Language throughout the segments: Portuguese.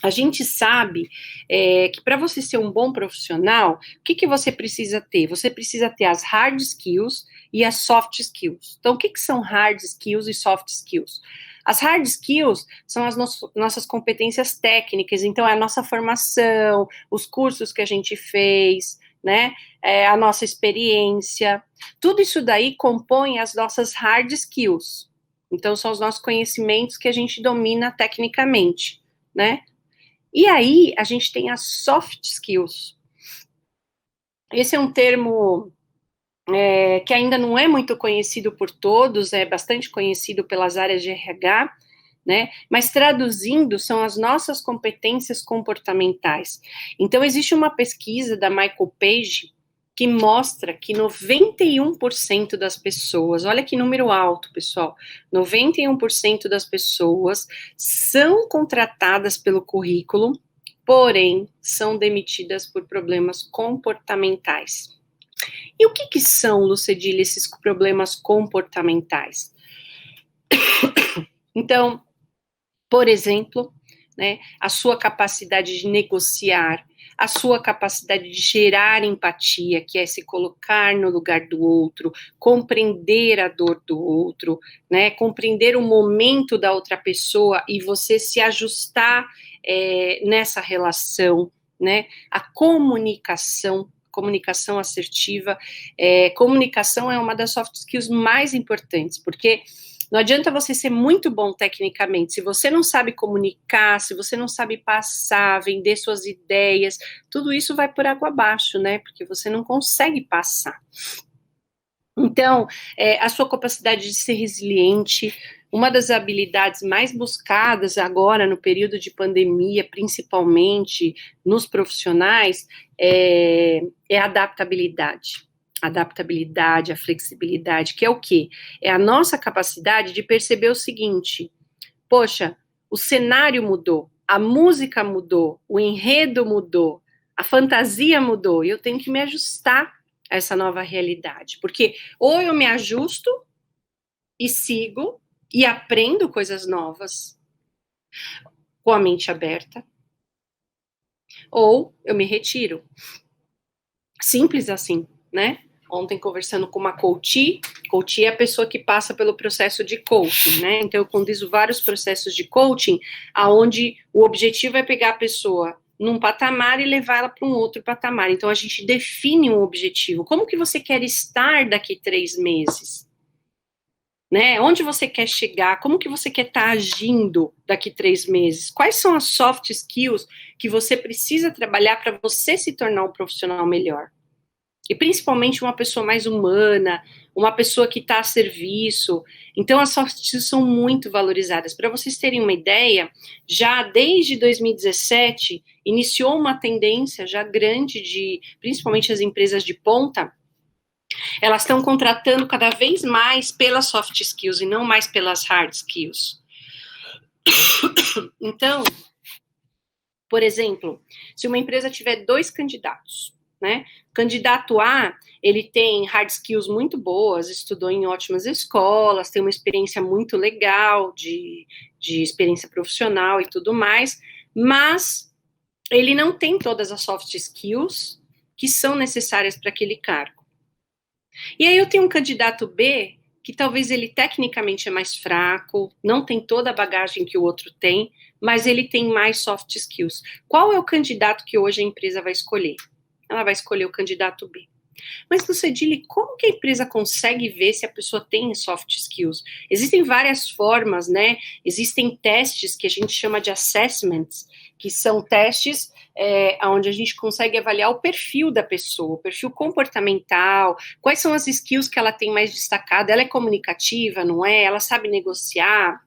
A gente sabe que para você ser um bom profissional, o que você precisa ter? Você precisa ter as hard skills e as soft skills. Então, o que são hard skills e soft skills? As hard skills são as nossas competências técnicas, então é a nossa formação, os cursos que a gente fez, né? A nossa experiência. Tudo isso daí compõe as nossas hard skills. Então, são os nossos conhecimentos que a gente domina tecnicamente, né? E aí, a gente tem as soft skills. Esse é um termo que ainda não é muito conhecido por todos, é bastante conhecido pelas áreas de RH, né? Mas traduzindo, são as nossas competências comportamentais. Então, existe uma pesquisa da Michael Page que mostra que 91% das pessoas, olha que número alto, pessoal, 91% das pessoas são contratadas pelo currículo, porém, são demitidas por problemas comportamentais. E o que são, Lucedile, esses problemas comportamentais? Então, por exemplo, né, a sua capacidade de negociar, a sua capacidade de gerar empatia, que é se colocar no lugar do outro, compreender a dor do outro, né, compreender o momento da outra pessoa e você se ajustar nessa relação, né, a comunicação assertiva, comunicação é uma das soft skills mais importantes, porque não adianta você ser muito bom tecnicamente, se você não sabe comunicar, se você não sabe passar, vender suas ideias, tudo isso vai por água abaixo, né? Porque você não consegue passar. Então, a sua capacidade de ser resiliente, uma das habilidades mais buscadas agora no período de pandemia, principalmente nos profissionais, é a adaptabilidade. A adaptabilidade, a flexibilidade, que é o quê? É a nossa capacidade de perceber o seguinte: poxa, o cenário mudou, a música mudou, o enredo mudou, a fantasia mudou, e eu tenho que me ajustar a essa nova realidade, porque ou eu me ajusto e sigo e aprendo coisas novas com a mente aberta, ou eu me retiro. Simples assim, né? Ontem, conversando com uma coach é a pessoa que passa pelo processo de coaching, né? Então, eu conduzo vários processos de coaching, aonde o objetivo é pegar a pessoa num patamar e levar ela para um outro patamar. Então, a gente define um objetivo. Como que você quer estar daqui 3 meses? Né? Onde você quer chegar? Como que você quer estar agindo daqui 3 meses? Quais são as soft skills que você precisa trabalhar para você se tornar um profissional melhor? E principalmente uma pessoa mais humana, uma pessoa que está a serviço. Então, as soft skills são muito valorizadas. Para vocês terem uma ideia, já desde 2017, iniciou uma tendência já grande de, principalmente as empresas de ponta, elas estão contratando cada vez mais pelas soft skills e não mais pelas hard skills. Então, por exemplo, se uma empresa tiver 2 candidatos, né? Candidato A, ele tem hard skills muito boas, estudou em ótimas escolas, tem uma experiência muito legal de experiência profissional e tudo mais, mas ele não tem todas as soft skills que são necessárias para aquele cargo. E aí eu tenho um candidato B, que talvez ele tecnicamente é mais fraco, não tem toda a bagagem que o outro tem, mas ele tem mais soft skills. Qual é o candidato que hoje a empresa vai escolher? Ela vai escolher o candidato B. Mas, Lucedile, como que a empresa consegue ver se a pessoa tem soft skills? Existem várias formas, né? Existem testes que a gente chama de assessments, que são testes onde a gente consegue avaliar o perfil da pessoa, o perfil comportamental, quais são as skills que ela tem mais destacada, ela é comunicativa, não é? Ela sabe negociar?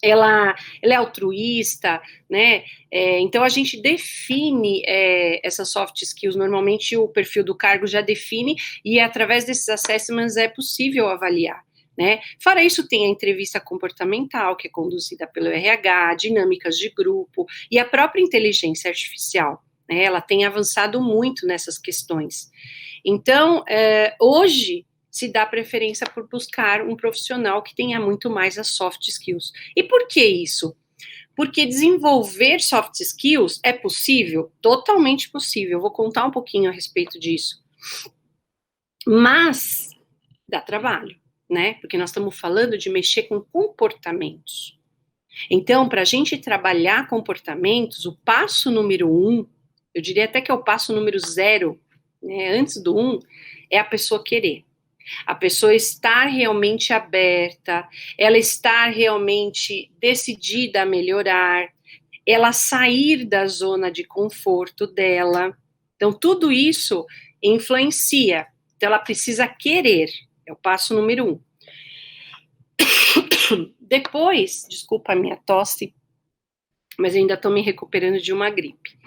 Ela é altruísta, né? Então a gente define essas soft skills. Normalmente o perfil do cargo já define e através desses assessments é possível avaliar, né? Fora isso, tem a entrevista comportamental, que é conduzida pelo RH, dinâmicas de grupo e a própria inteligência artificial, né? Ela tem avançado muito nessas questões. Então, hoje se dá preferência por buscar um profissional que tenha muito mais as soft skills. E por que isso? Porque desenvolver soft skills é possível? Totalmente possível. Eu vou contar um pouquinho a respeito disso. Mas dá trabalho, né? Porque nós estamos falando de mexer com comportamentos. Então, para a gente trabalhar comportamentos, o passo número 1, eu diria até que é o passo número 0, né, antes do 1, é a pessoa querer. A pessoa estar realmente aberta, ela estar realmente decidida a melhorar, ela sair da zona de conforto dela. Então, tudo isso influencia. Então, ela precisa querer, é o passo número 1. Depois, desculpa a minha tosse, mas eu ainda estou me recuperando de uma gripe.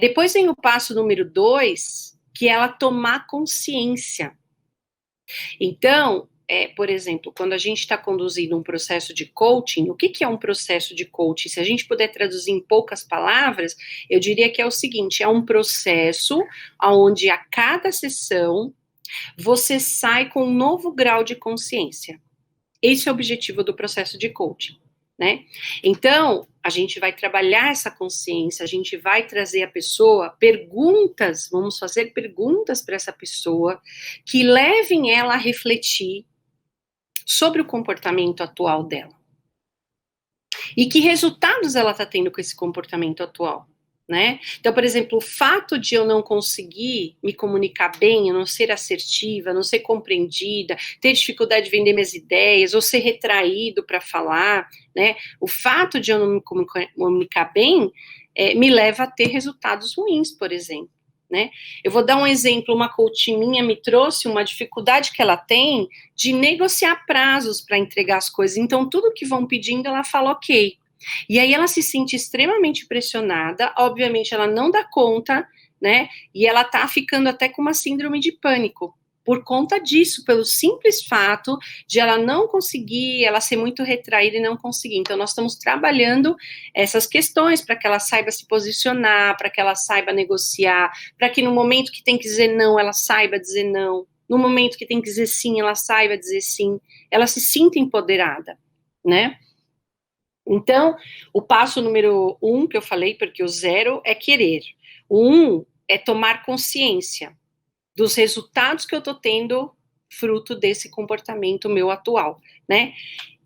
Depois vem o passo número 2, que é ela tomar consciência. Então, por exemplo, quando a gente está conduzindo um processo de coaching, o que é um processo de coaching? Se a gente puder traduzir em poucas palavras, eu diria que é o seguinte: é um processo onde a cada sessão você sai com um novo grau de consciência. Esse é o objetivo do processo de coaching, né? Então, a gente vai trabalhar essa consciência, a gente vai trazer a pessoa perguntas, vamos fazer perguntas para essa pessoa que levem ela a refletir sobre o comportamento atual dela. E que resultados ela está tendo com esse comportamento atual, né? Então, por exemplo, o fato de eu não conseguir me comunicar bem, eu não ser assertiva, não ser compreendida, ter dificuldade de vender minhas ideias, ou ser retraído para falar, né? O fato de eu não me comunicar bem me leva a ter resultados ruins, por exemplo, né? Eu vou dar um exemplo, uma coach minha me trouxe uma dificuldade que ela tem de negociar prazos para entregar as coisas, então tudo que vão pedindo ela fala ok. E aí ela se sente extremamente pressionada, obviamente ela não dá conta, né? E ela tá ficando até com uma síndrome de pânico por conta disso, pelo simples fato de ela não conseguir, ela ser muito retraída e não conseguir. Então nós estamos trabalhando essas questões para que ela saiba se posicionar, para que ela saiba negociar, para que no momento que tem que dizer não, ela saiba dizer não. No momento que tem que dizer sim, ela saiba dizer sim. Ela se sinta empoderada, né? Então, o passo número 1 que eu falei, porque o 0 é querer. O 1 é tomar consciência dos resultados que eu estou tendo fruto desse comportamento meu atual, né?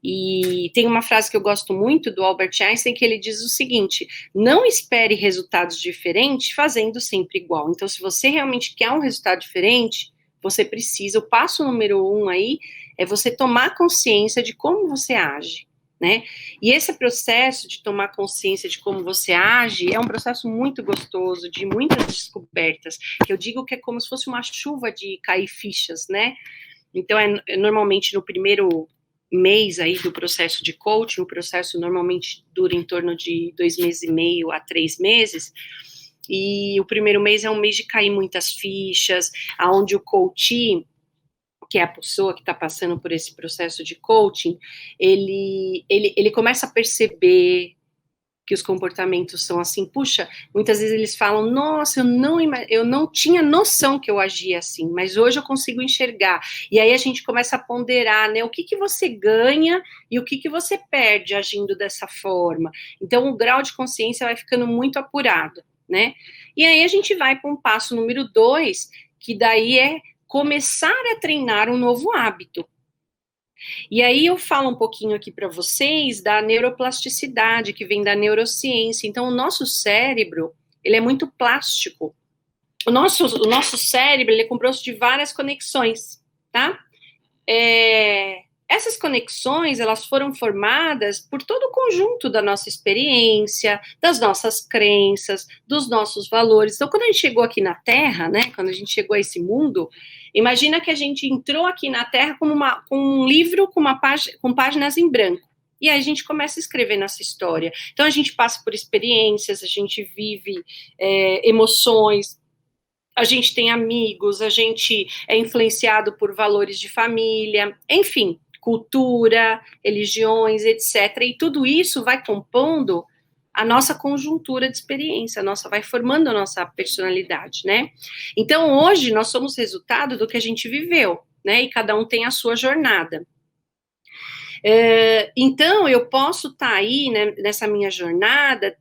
E tem uma frase que eu gosto muito do Albert Einstein, que ele diz o seguinte: não espere resultados diferentes fazendo sempre igual. Então, se você realmente quer um resultado diferente, você precisa, o passo número 1 aí, é você tomar consciência de como você age, né? E esse processo de tomar consciência de como você age é um processo muito gostoso, de muitas descobertas, que eu digo que é como se fosse uma chuva de cair fichas, né? Então, normalmente no primeiro mês aí do processo de coaching, o processo normalmente dura em torno de 2 meses e meio a 3 meses, e o primeiro mês é um mês de cair muitas fichas, aonde o coach, que é a pessoa que está passando por esse processo de coaching, ele começa a perceber que os comportamentos são assim, puxa, muitas vezes eles falam, nossa, eu não tinha noção que eu agia assim, mas hoje eu consigo enxergar, e aí a gente começa a ponderar, né, o que você ganha e o que você perde agindo dessa forma, então o grau de consciência vai ficando muito apurado, né, e aí a gente vai para um passo número 2, que daí é começar a treinar um novo hábito. E aí eu falo um pouquinho aqui para vocês da neuroplasticidade, que vem da neurociência. Então, o nosso cérebro, ele é muito plástico. O nosso cérebro, ele é composto de várias conexões, tá? Essas conexões, elas foram formadas por todo o conjunto da nossa experiência, das nossas crenças, dos nossos valores. Então, quando a gente chegou aqui na Terra, né, quando a gente chegou a esse mundo, imagina que a gente entrou aqui na Terra com um livro com páginas em branco. E aí a gente começa a escrever nossa história. Então, a gente passa por experiências, a gente vive emoções, a gente tem amigos, a gente é influenciado por valores de família, enfim, cultura, religiões, etc. E tudo isso vai compondo a nossa conjuntura de experiência, vai formando a nossa personalidade, né? Então, hoje, nós somos resultado do que a gente viveu, né? E cada um tem a sua jornada. Então, eu posso estar aí, né, nessa minha jornada,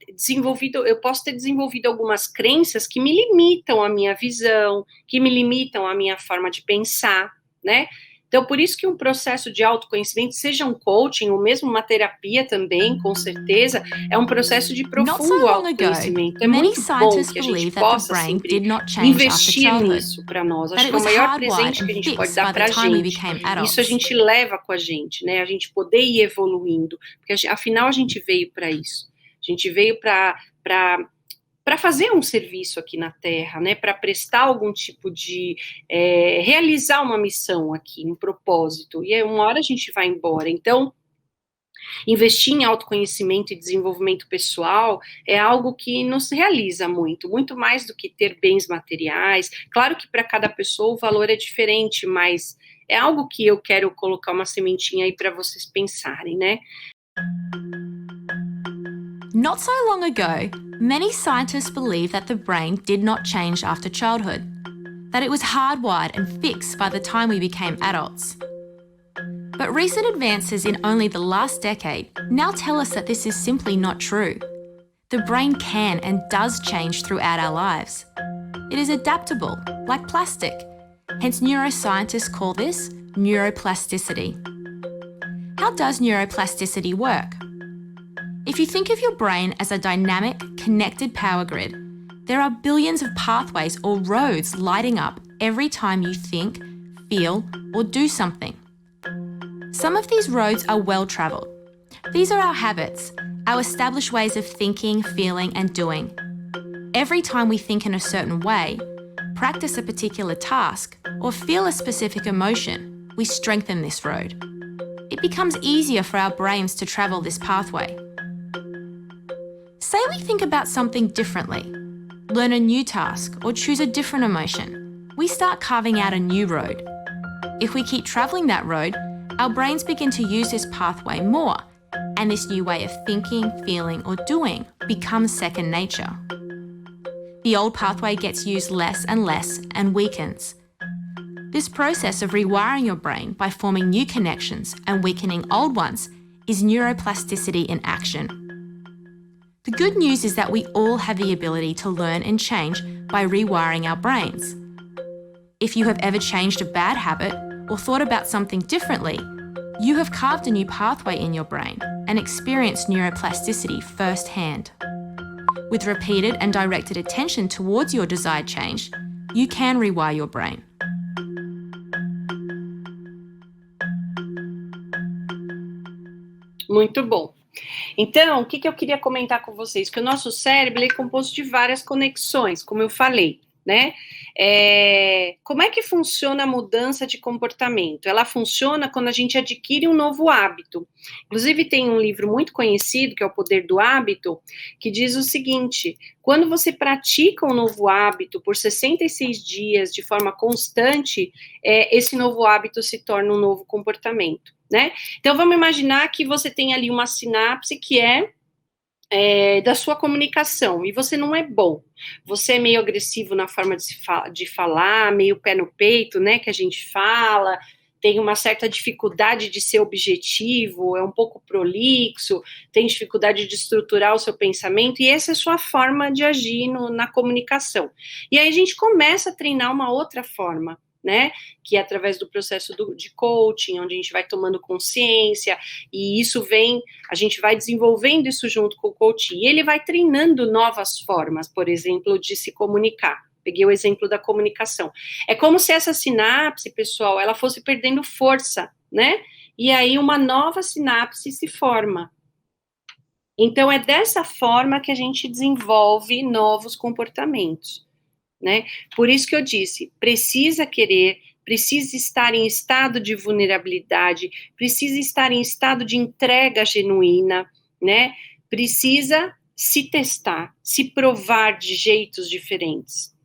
eu posso ter desenvolvido algumas crenças que me limitam a minha visão, que me limitam a minha forma de pensar, né? Então, por isso que um processo de autoconhecimento, seja um coaching ou mesmo uma terapia também, com certeza, é um processo de Not so profundo long ago, autoconhecimento. É many muito bom scientists que a gente believe that the possa brain sempre did not change after investir childhood, nisso para nós. that Acho it que é o was maior hardwired presente que a and gente pode fixed dar by the para a time we gente. became Isso a adults. gente leva com a gente, né? A gente poder ir evoluindo, porque afinal a gente veio para isso. A gente veio para fazer um serviço aqui na Terra, né, para prestar algum tipo de, realizar uma missão aqui, um propósito, e aí uma hora a gente vai embora. Então, investir em autoconhecimento e desenvolvimento pessoal é algo que nos realiza muito, muito mais do que ter bens materiais. Claro que para cada pessoa o valor é diferente, mas é algo que eu quero colocar uma sementinha aí para vocês pensarem, né? Not so long ago, many scientists believed that the brain did not change after childhood, that it was hardwired and fixed by the time we became adults. But recent advances in only the last decade now tell us that this is simply not true. The brain can and does change throughout our lives. It is adaptable, like plastic. Hence, neuroscientists call this neuroplasticity. How does neuroplasticity work? If you think of your brain as a dynamic, connected power grid, there are billions of pathways or roads lighting up every time you think, feel, or do something. Some of these roads are well travelled. These are our habits, our established ways of thinking, feeling, and doing. Every time we think in a certain way, practice a particular task, or feel a specific emotion, we strengthen this road. It becomes easier for our brains to travel this pathway. Say we think about something differently, learn a new task, or choose a different emotion. We start carving out a new road. If we keep travelling that road, our brains begin to use this pathway more, and this new way of thinking, feeling, or doing becomes second nature. The old pathway gets used less and weakens. This process of rewiring your brain by forming new connections and weakening old ones is neuroplasticity in action. The good news is that we all have the ability to learn and change by rewiring our brains. If you have ever changed a bad habit or thought about something differently, you have carved a new pathway in your brain and experienced neuroplasticity firsthand. With repeated and directed attention towards your desired change, you can rewire your brain. Muito bom. Então, o que eu queria comentar com vocês? Que o nosso cérebro é composto de várias conexões, como eu falei, né? Como é que funciona a mudança de comportamento? Ela funciona quando a gente adquire um novo hábito. Inclusive, tem um livro muito conhecido, que é O Poder do Hábito, que diz o seguinte: quando você pratica um novo hábito por 66 dias de forma constante, esse novo hábito se torna um novo comportamento, né? Então, vamos imaginar que você tem ali uma sinapse que da sua comunicação, e você não é bom. Você é meio agressivo na forma de falar, meio pé no peito, né, que a gente fala, tem uma certa dificuldade de ser objetivo, é um pouco prolixo, tem dificuldade de estruturar o seu pensamento, e essa é a sua forma de agir na comunicação. E aí a gente começa a treinar uma outra forma, né, que é através do processo de coaching, onde a gente vai tomando consciência, e a gente vai desenvolvendo isso junto com o coaching, e ele vai treinando novas formas, por exemplo, de se comunicar. Peguei o exemplo da comunicação. É como se essa sinapse, pessoal, ela fosse perdendo força, né, e aí uma nova sinapse se forma. Então, é dessa forma que a gente desenvolve novos comportamentos, né? Por isso que eu disse, precisa querer, precisa estar em estado de vulnerabilidade, precisa estar em estado de entrega genuína, né? Precisa se testar, se provar de jeitos diferentes.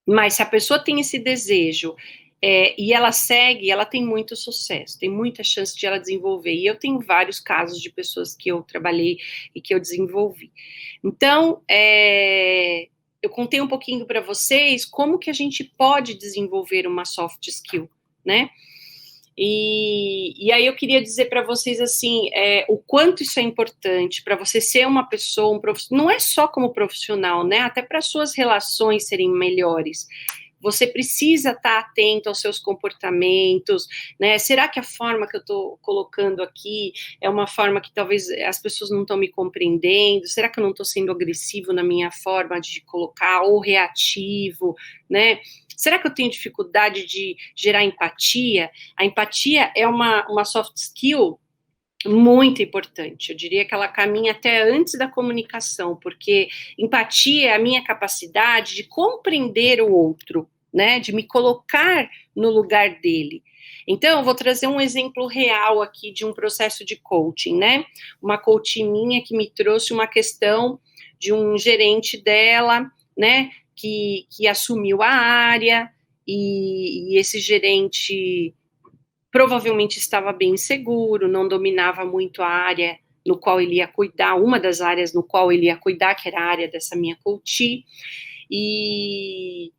Mas se a pessoa tem esse desejo e ela segue, ela tem muito sucesso, tem muita chance de ela desenvolver. E eu tenho vários casos de pessoas que eu trabalhei e que eu desenvolvi. Então, eu contei um pouquinho para vocês como que a gente pode desenvolver uma soft skill, né? E aí eu queria dizer para vocês assim, o quanto isso é importante para você ser uma pessoa, não é só como profissional, né? Até para suas relações serem melhores. Você precisa estar atento aos seus comportamentos, né? Será que a forma que eu estou colocando aqui é uma forma que talvez as pessoas não estão me compreendendo? Será que eu não estou sendo agressivo na minha forma de colocar ou reativo, né? Será que eu tenho dificuldade de gerar empatia? A empatia é uma soft skill muito importante. Eu diria que ela caminha até antes da comunicação, porque empatia é a minha capacidade de compreender o outro, né? De me colocar no lugar dele. Então, eu vou trazer um exemplo real aqui de um processo de coaching, né? Uma coach minha que me trouxe uma questão de um gerente dela, né? Que assumiu a área, e esse gerente provavelmente estava bem inseguro, não dominava muito a área no qual ele ia cuidar, uma das áreas no qual ele ia cuidar, que era a área dessa minha coach, e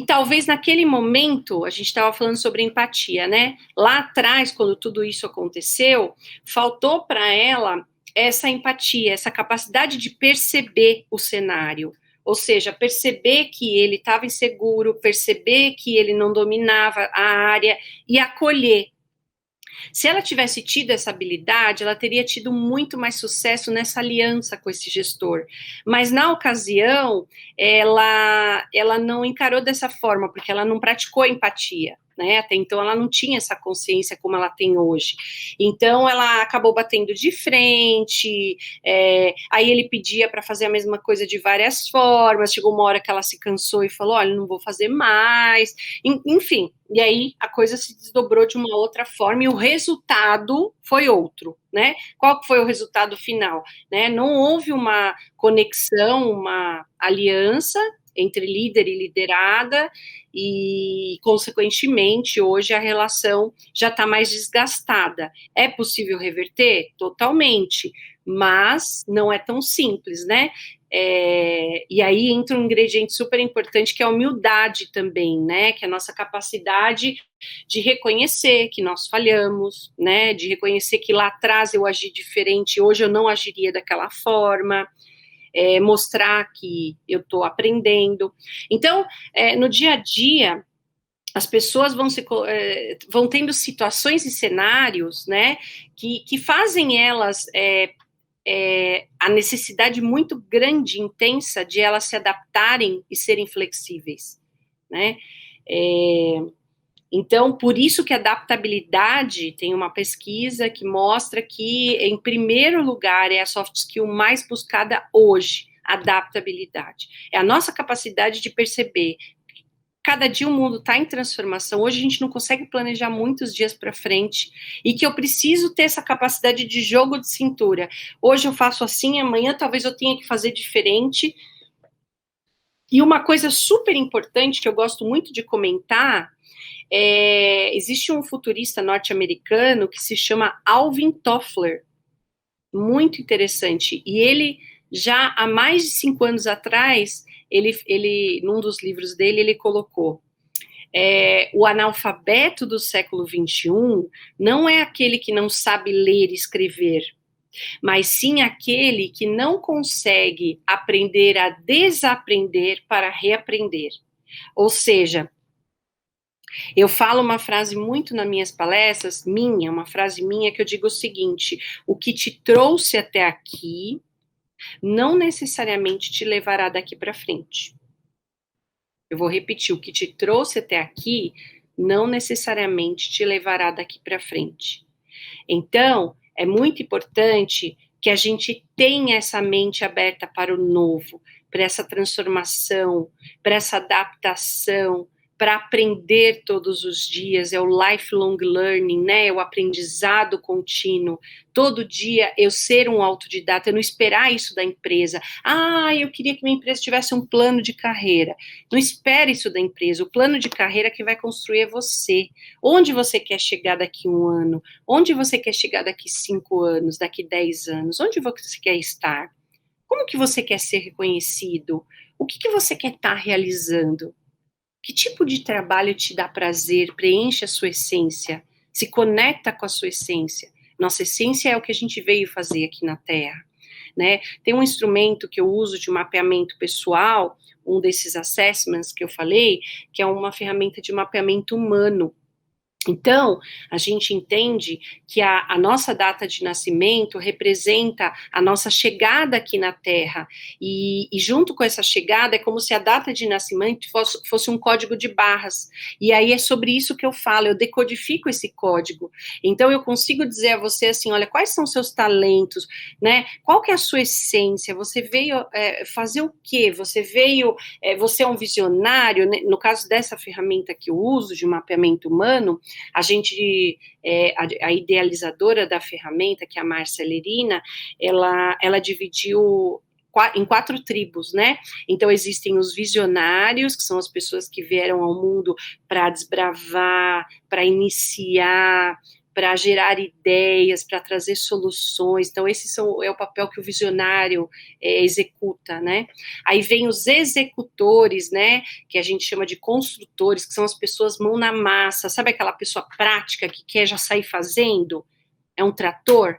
talvez naquele momento, a gente estava falando sobre empatia, né? Lá atrás, quando tudo isso aconteceu, faltou para ela essa empatia, essa capacidade de perceber o cenário. Ou seja, perceber que ele estava inseguro, perceber que ele não dominava a área e acolher. Se ela tivesse tido essa habilidade, ela teria tido muito mais sucesso nessa aliança com esse gestor. Mas na ocasião, ela não encarou dessa forma, porque ela não praticou empatia. Né? Até então ela não tinha essa consciência como ela tem hoje. Então ela acabou batendo de frente, aí ele pedia para fazer a mesma coisa de várias formas, chegou uma hora que ela se cansou e falou, olha, não vou fazer mais, enfim, e aí a coisa se desdobrou de uma outra forma e o resultado foi outro, né? Qual foi o resultado final? Né? Não houve uma conexão, uma aliança entre líder e liderada, e, consequentemente, hoje a relação já está mais desgastada. É possível reverter? Totalmente, mas não é tão simples, né? E aí entra um ingrediente super importante que é a humildade também, né? Que é a nossa capacidade de reconhecer que nós falhamos, né? De reconhecer que lá atrás eu agi diferente, hoje eu não agiria daquela forma. Mostrar que eu estou aprendendo. Então, no dia a dia, as pessoas vão tendo situações e cenários, né, que fazem elas a necessidade muito grande, intensa, de elas se adaptarem e serem flexíveis, né? Então, por isso que a adaptabilidade, tem uma pesquisa que mostra que, em primeiro lugar, é a soft skill mais buscada hoje, adaptabilidade. É a nossa capacidade de perceber. Cada dia o mundo está em transformação, hoje a gente não consegue planejar muitos dias para frente, e que eu preciso ter essa capacidade de jogo de cintura. Hoje eu faço assim, amanhã talvez eu tenha que fazer diferente. E uma coisa super importante que eu gosto muito de comentar, existe um futurista norte-americano que se chama Alvin Toffler, muito interessante, e ele já há mais de 5 anos atrás, ele num dos livros dele, ele colocou, o analfabeto do século XXI não é aquele que não sabe ler e escrever, mas sim aquele que não consegue aprender a desaprender para reaprender. Ou seja, eu falo uma frase muito nas minhas palestras, uma frase minha, que eu digo o seguinte: o que te trouxe até aqui não necessariamente te levará daqui para frente. Eu vou repetir, o que te trouxe até aqui não necessariamente te levará daqui para frente. Então, é muito importante que a gente tenha essa mente aberta para o novo, para essa transformação, para essa adaptação, para aprender todos os dias, é o lifelong learning, né? É o aprendizado contínuo. Todo dia eu ser um autodidata, eu não esperar isso da empresa. Eu queria que minha empresa tivesse um plano de carreira. Não espere isso da empresa. O plano de carreira que vai construir é você. Onde você quer chegar daqui 1 ano? Onde você quer chegar daqui 5 anos, daqui 10 anos? Onde você quer estar? Como que você quer ser reconhecido? O que você quer estar realizando? Que tipo de trabalho te dá prazer, preenche a sua essência, se conecta com a sua essência? Nossa essência é o que a gente veio fazer aqui na Terra, né? Tem um instrumento que eu uso de mapeamento pessoal, um desses assessments que eu falei, que é uma ferramenta de mapeamento humano. Então, a gente entende que a nossa data de nascimento representa a nossa chegada aqui na Terra, e junto com essa chegada é como se a data de nascimento fosse um código de barras, e aí é sobre isso que eu falo, eu decodifico esse código, então eu consigo dizer a você assim, olha, quais são seus talentos, né, qual que é a sua essência, você veio fazer o quê? Você veio, você é um visionário, né? No caso dessa ferramenta que eu uso, de mapeamento humano, a gente, a idealizadora da ferramenta, que é a Márcia Lerina, ela dividiu em 4 tribos, né? Então existem os visionários, que são as pessoas que vieram ao mundo para desbravar, para iniciar, para gerar ideias, para trazer soluções. Então esse é o papel que o visionário executa, né? Aí vem os executores, né? Que a gente chama de construtores, que são as pessoas mão na massa. Sabe aquela pessoa prática que quer já sair fazendo? É um trator?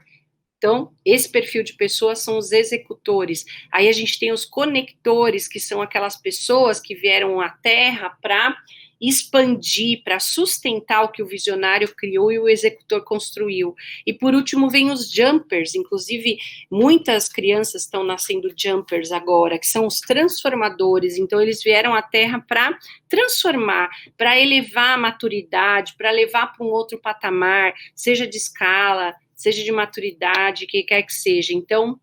Então, esse perfil de pessoas são os executores. Aí a gente tem os conectores, que são aquelas pessoas que vieram à Terra para expandir, para sustentar o que o visionário criou e o executor construiu. E por último vem os jumpers, inclusive muitas crianças estão nascendo jumpers agora, que são os transformadores. Então eles vieram à Terra para transformar, para elevar a maturidade, para levar para um outro patamar, seja de escala, seja de maturidade, que quer que seja. Então,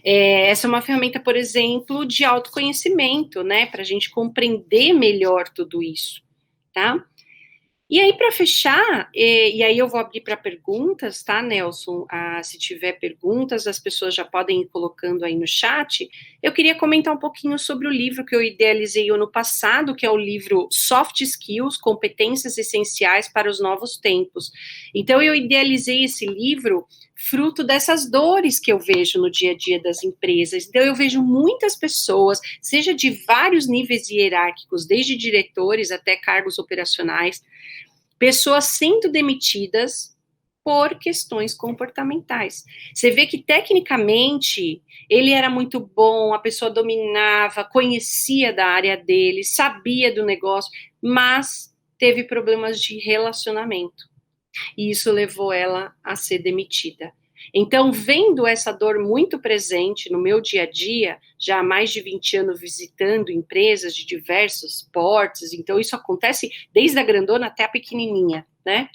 essa é uma ferramenta, por exemplo, de autoconhecimento, né, para a gente compreender melhor tudo isso, tá? E aí, para fechar, e aí eu vou abrir para perguntas, tá, Nelson? Se tiver perguntas, as pessoas já podem ir colocando aí no chat. Eu queria comentar um pouquinho sobre o livro que eu idealizei ano passado, que é o livro Soft Skills, Competências Essenciais para os Novos Tempos. Então, eu idealizei esse livro fruto dessas dores que eu vejo no dia a dia das empresas. Então, eu vejo muitas pessoas, seja de vários níveis hierárquicos, desde diretores até cargos operacionais, pessoas sendo demitidas por questões comportamentais. Você vê que, tecnicamente, ele era muito bom, a pessoa dominava, conhecia da área dele, sabia do negócio, mas teve problemas de relacionamento. E isso levou ela a ser demitida. Então, vendo essa dor muito presente no meu dia a dia, já há mais de 20 anos visitando empresas de diversos portes, então isso acontece desde a grandona até a pequenininha, né?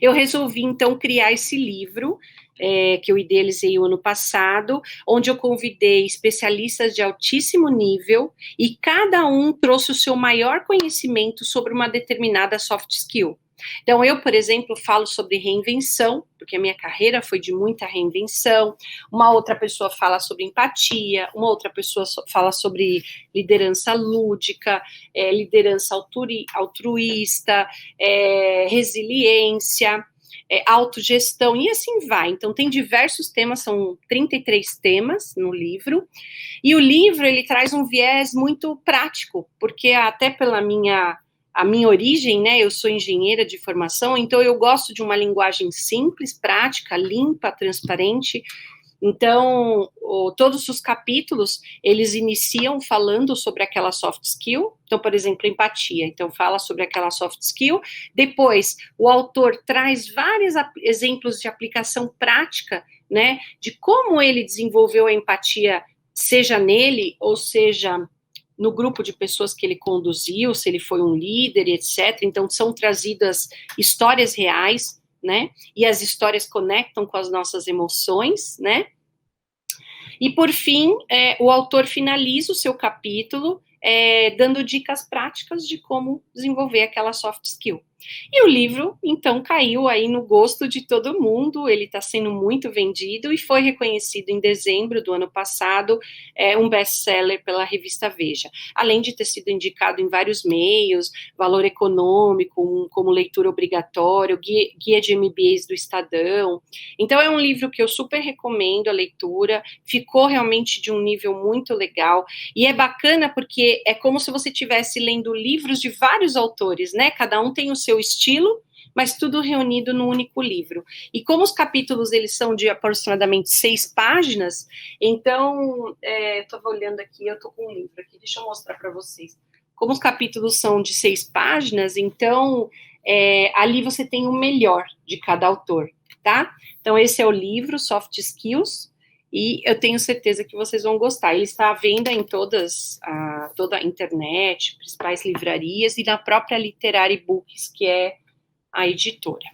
Eu resolvi, então, criar esse livro, que eu idealizei o ano passado, onde eu convidei especialistas de altíssimo nível e cada um trouxe o seu maior conhecimento sobre uma determinada soft skill. Então, eu, por exemplo, falo sobre reinvenção, porque a minha carreira foi de muita reinvenção. Uma outra pessoa fala sobre empatia, uma outra pessoa fala sobre liderança lúdica, liderança altruísta, resiliência, autogestão, e assim vai. Então, tem diversos temas, são 33 temas no livro, e o livro, ele traz um viés muito prático, porque até pela a minha origem, né, eu sou engenheira de formação, então eu gosto de uma linguagem simples, prática, limpa, transparente. Então, todos os capítulos, eles iniciam falando sobre aquela soft skill. Então, por exemplo, empatia. Então, fala sobre aquela soft skill. Depois, o autor traz vários exemplos de aplicação prática, né, de como ele desenvolveu a empatia, seja nele, ou seja no grupo de pessoas que ele conduziu, se ele foi um líder, etc. Então, são trazidas histórias reais, né? E as histórias conectam com as nossas emoções, né? E, por fim, o autor finaliza o seu capítulo dando dicas práticas de como desenvolver aquela soft skill. E o livro, então, caiu aí no gosto de todo mundo, ele está sendo muito vendido e foi reconhecido em dezembro do ano passado, um best-seller pela revista Veja, além de ter sido indicado em vários meios, Valor Econômico, como leitura obrigatória, guia de MBAs do Estadão. Então, é um livro que eu super recomendo a leitura, ficou realmente de um nível muito legal, e é bacana porque é como se você estivesse lendo livros de vários autores, né? Cada um tem o seu estilo, mas tudo reunido num único livro. E como os capítulos, eles são de aproximadamente 6 páginas, então, estou olhando aqui, eu estou com um livro aqui, deixa eu mostrar para vocês. Como os capítulos são de 6 páginas, então, ali você tem o melhor de cada autor, tá? Então, esse é o livro, Soft Skills, e eu tenho certeza que vocês vão gostar. Ele está à venda em toda a internet, principais livrarias, e na própria Literary Books, que é a editora.